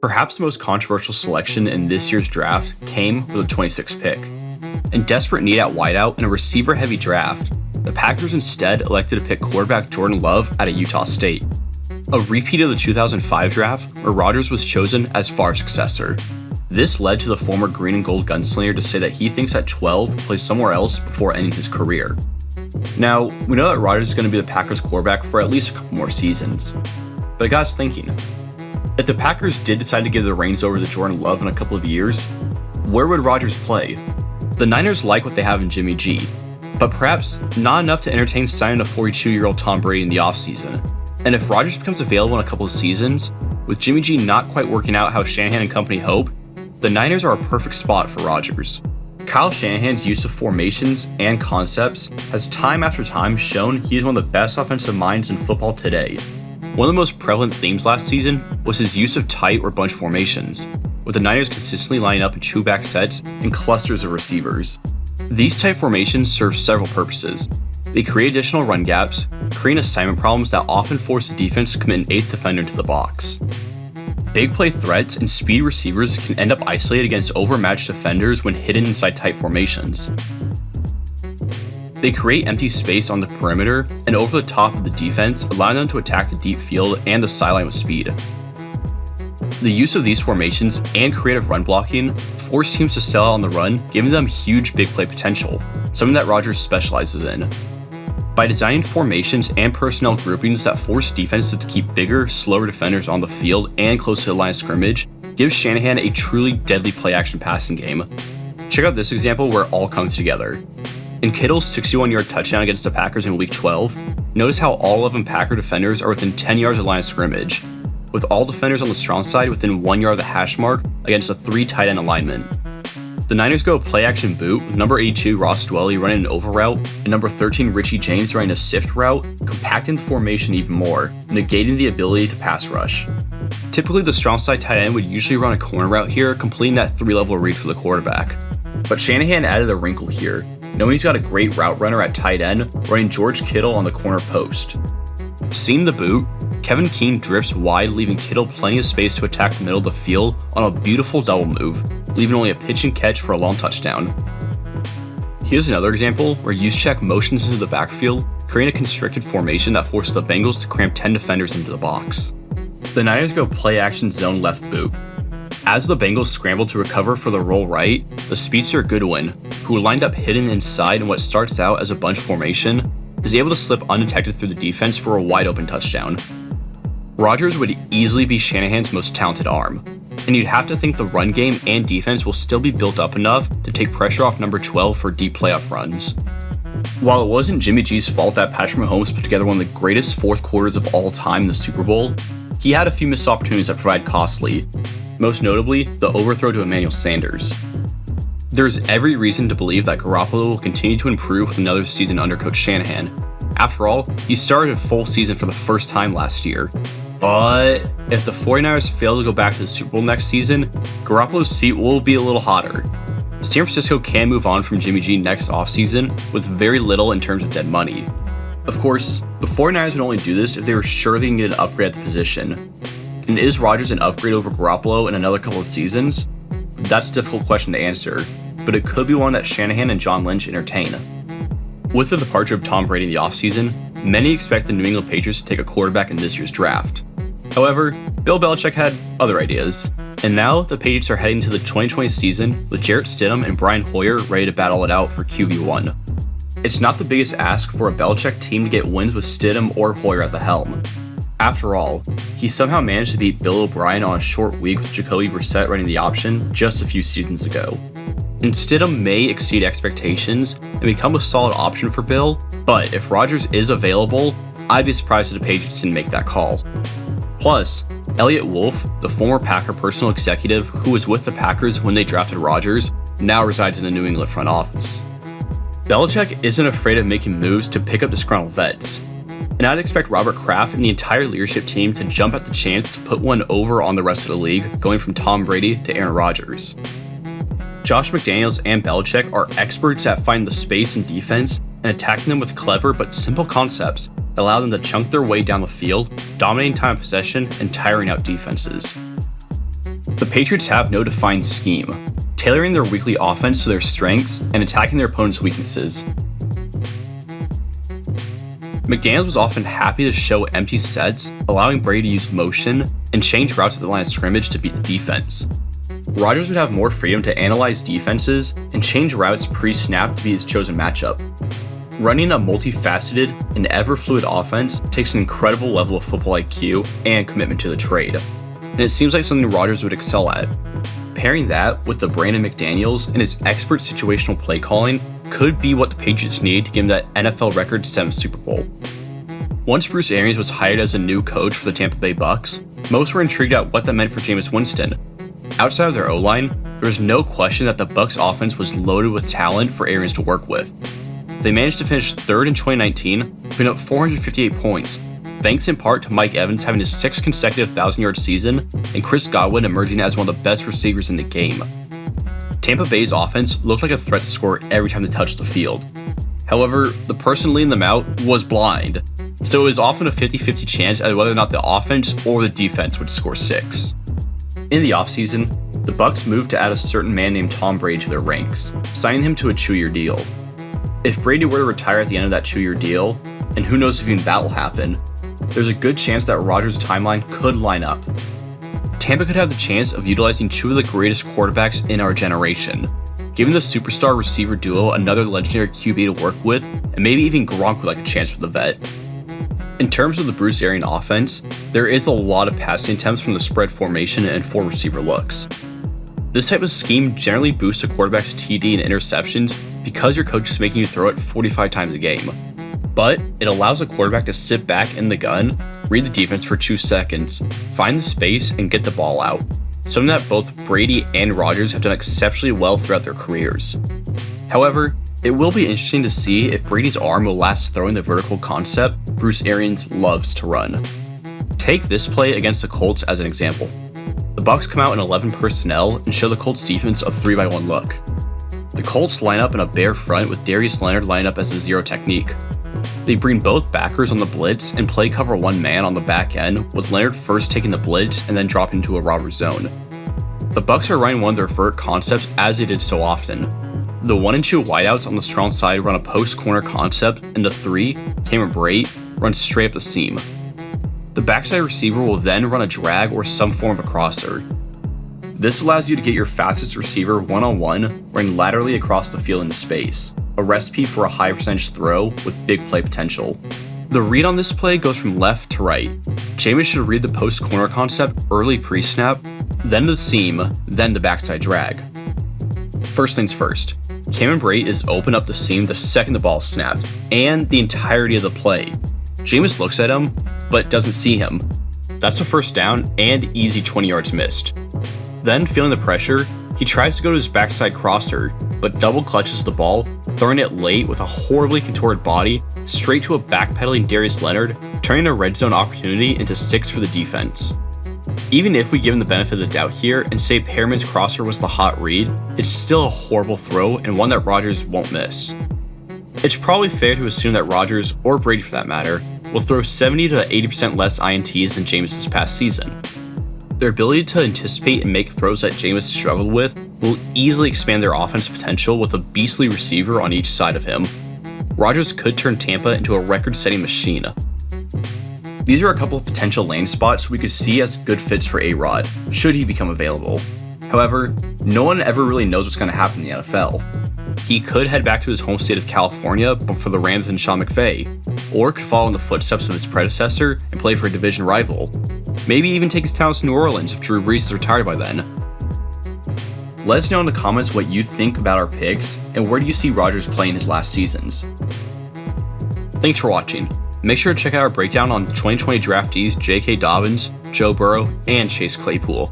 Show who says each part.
Speaker 1: Perhaps the most controversial selection in this year's draft came with the 26th pick. In desperate need at wideout in a receiver-heavy draft, the Packers instead elected to pick quarterback Jordan Love out of Utah State. A repeat of the 2005 draft, where Rodgers was chosen as Favre's successor. This led to the former green and gold gunslinger to say that he thinks that 12 will play somewhere else before ending his career. Now, we know that Rodgers is going to be the Packers quarterback for at least a couple more seasons. But it got us thinking, if the Packers did decide to give the reins over to Jordan Love in a couple of years, where would Rodgers play? The Niners like what they have in Jimmy G, but perhaps not enough to entertain signing a 42-year-old Tom Brady in the offseason. And if Rodgers becomes available in a couple of seasons, with Jimmy G not quite working out how Shanahan and company hope, the Niners are a perfect spot for Rodgers. Kyle Shanahan's use of formations and concepts has time after time shown he is one of the best offensive minds in football today. One of the most prevalent themes last season was his use of tight or bunch formations, with the Niners consistently lining up in two-back sets and clusters of receivers. These tight formations serve several purposes. They create additional run gaps, creating assignment problems that often force the defense to commit an eighth defender into the box. Big play threats and speed receivers can end up isolated against overmatched defenders when hidden inside tight formations. They create empty space on the perimeter and over the top of the defense, allowing them to attack the deep field and the sideline with speed. The use of these formations and creative run blocking force teams to sell out on the run, giving them huge big play potential, something that Rodgers specializes in. By designing formations and personnel groupings that force defenses to keep bigger, slower defenders on the field and close to the line of scrimmage, gives Shanahan a truly deadly play-action passing game. Check out this example where it all comes together. In Kittle's 61-yard touchdown against the Packers in Week 12, notice how all 11 Packer defenders are within 10 yards of the line of scrimmage, with all defenders on the strong side within 1 yard of the hash mark against a 3 tight end alignment. The Niners go play-action boot, with number 82 Ross Dwelley running an over route, and number 13 Richie James running a sift route, compacting the formation even more, negating the ability to pass rush. Typically, the strong side tight end would usually run a corner route here, completing that 3-level read for the quarterback. But Shanahan added a wrinkle here, knowing he's got a great route runner at tight end, running George Kittle on the corner post. Seeing the boot, Kevin Keene drifts wide, leaving Kittle plenty of space to attack the middle of the field on a beautiful double move, leaving only a pitch and catch for a long touchdown. Here's another example where Juszczyk motions into the backfield, creating a constricted formation that forces the Bengals to cram 10 defenders into the box. The Niners go play-action zone left boot. As the Bengals scramble to recover for the roll right, the speedster Goodwin, who lined up hidden inside in what starts out as a bunch formation, is able to slip undetected through the defense for a wide-open touchdown. Rodgers would easily be Shanahan's most talented arm, and you'd have to think the run game and defense will still be built up enough to take pressure off number 12 for deep playoff runs. While it wasn't Jimmy G's fault that Patrick Mahomes put together one of the greatest fourth quarters of all time in the Super Bowl, he had a few missed opportunities that provide costly, most notably the overthrow to Emmanuel Sanders. There's every reason to believe that Garoppolo will continue to improve with another season under Coach Shanahan. After all, he started a full season for the first time last year. But if the 49ers fail to go back to the Super Bowl next season, Garoppolo's seat will be a little hotter. San Francisco can move on from Jimmy G next offseason with very little in terms of dead money. Of course, the 49ers would only do this if they were sure they can get an upgrade at the position. And is Rodgers an upgrade over Garoppolo in another couple of seasons? That's a difficult question to answer, but it could be one that Shanahan and John Lynch entertain. With the departure of Tom Brady in the offseason, many expect the New England Patriots to take a quarterback in this year's draft. However, Bill Belichick had other ideas, and now the Patriots are heading to the 2020 season with Jarrett Stidham and Brian Hoyer ready to battle it out for QB1. It's not the biggest ask for a Belichick team to get wins with Stidham or Hoyer at the helm. After all, he somehow managed to beat Bill O'Brien on a short week with Jacoby Brissett running the option just a few seasons ago. And Stidham may exceed expectations and become a solid option for Bill, but if Rodgers is available, I'd be surprised if the Patriots didn't make that call. Plus, Elliott Wolf, the former Packer personal executive who was with the Packers when they drafted Rodgers, now resides in the New England front office. Belichick isn't afraid of making moves to pick up disgruntled vets, and I'd expect Robert Kraft and the entire leadership team to jump at the chance to put one over on the rest of the league, going from Tom Brady to Aaron Rodgers. Josh McDaniels and Belichick are experts at finding the space in defense and attacking them with clever but simple concepts that allow them to chunk their way down the field, dominating time of possession and tiring out defenses. Patriots have no defined scheme, tailoring their weekly offense to their strengths and attacking their opponent's weaknesses. McDaniels was often happy to show empty sets, allowing Brady to use motion and change routes at the line of scrimmage to beat the defense. Rodgers would have more freedom to analyze defenses and change routes pre-snap to be his chosen matchup. Running a multifaceted and ever-fluid offense takes an incredible level of football IQ and commitment to the trade, and it seems like something Rodgers would excel at. Pairing that with the brain of McDaniels and his expert situational play calling could be what the Patriots need to give them that NFL record 7th Super Bowl. Once Bruce Arians was hired as a new coach for the Tampa Bay Bucs, most were intrigued at what that meant for Jameis Winston. Outside of their O-line, there was no question that the Bucs offense was loaded with talent for Arians to work with. They managed to finish 3rd in 2019, putting up 458 points, thanks in part to Mike Evans having his 6th consecutive 1,000-yard season and Chris Godwin emerging as one of the best receivers in the game. Tampa Bay's offense looked like a threat to score every time they touched the field. However, the person leading them out was blind, so it was often a 50-50 chance as whether or not the offense or the defense would score 6. In the offseason, the Bucs moved to add a certain man named Tom Brady to their ranks, signing him to a 2-year deal. If Brady were to retire at the end of that 2-year deal, and who knows if even that will happen, there's a good chance that Rodgers' timeline could line up. Tampa could have the chance of utilizing 2 of the greatest quarterbacks in our generation, giving the superstar receiver duo another legendary QB to work with, and maybe even Gronk would like a chance with the vet. In terms of the Bruce Arians offense, there is a lot of passing attempts from the spread formation and 4 receiver looks. This type of scheme generally boosts a quarterback's TD and interceptions because your coach is making you throw it 45 times a game. But it allows a quarterback to sit back in the gun, read the defense for 2 seconds, find the space, and get the ball out, something that both Brady and Rodgers have done exceptionally well throughout their careers. However, it will be interesting to see if Brady's arm will last throwing the vertical concept Bruce Arians loves to run. Take this play against the Colts as an example. The Bucs come out in 11 personnel and show the Colts defense a 3-by-1 look. The Colts line up in a bare front with Darius Leonard lined up as a zero technique. They bring both backers on the blitz and play cover 1 man on the back end, with Leonard first taking the blitz and then dropping into a robber zone. The Bucs are running one of their vert concepts as they did so often. The 1 and 2 wideouts on the strong side run a post corner concept, and the 3, Cameron Brate, runs straight up the seam. The backside receiver will then run a drag or some form of a crosser. This allows you to get your fastest receiver one-on-one running laterally across the field into space, a recipe for a high percentage throw with big play potential. The read on this play goes from left to right. Jameis should read the post corner concept early pre-snap, then the seam, then the backside drag. First things first, Cameron Brate is open up the seam the second the ball is snapped, and the entirety of the play. Jameis looks at him, but doesn't see him. That's a first down and easy 20 yards missed. Then, feeling the pressure, he tries to go to his backside crosser, but double clutches the ball, throwing it late with a horribly contorted body straight to a backpedaling Darius Leonard, turning a red zone opportunity into 6 for the defense. Even if we give him the benefit of the doubt here and say Perriman's crosser was the hot read, it's still a horrible throw and one that Rodgers won't miss. It's probably fair to assume that Rodgers, or Brady for that matter, will throw 70 to 80% less INTs than Jameis this past season. Their ability to anticipate and make throws that Jameis struggled with will easily expand their offense potential with a beastly receiver on each side of him. Rodgers could turn Tampa into a record-setting machine. These are a couple of potential landing spots we could see as good fits for A-Rod, should he become available. However, no one ever really knows what's going to happen in the NFL. He could head back to his home state of California but for the Rams and Sean McVay, or could follow in the footsteps of his predecessor and play for a division rival. Maybe even take his talents to New Orleans if Drew Brees is retired by then. Let us know in the comments what you think about our picks and where do you see Rodgers playing his last seasons. Thanks for watching. Make sure to check out our breakdown on 2020 draftees J.K. Dobbins, Joe Burrow, and Chase Claypool.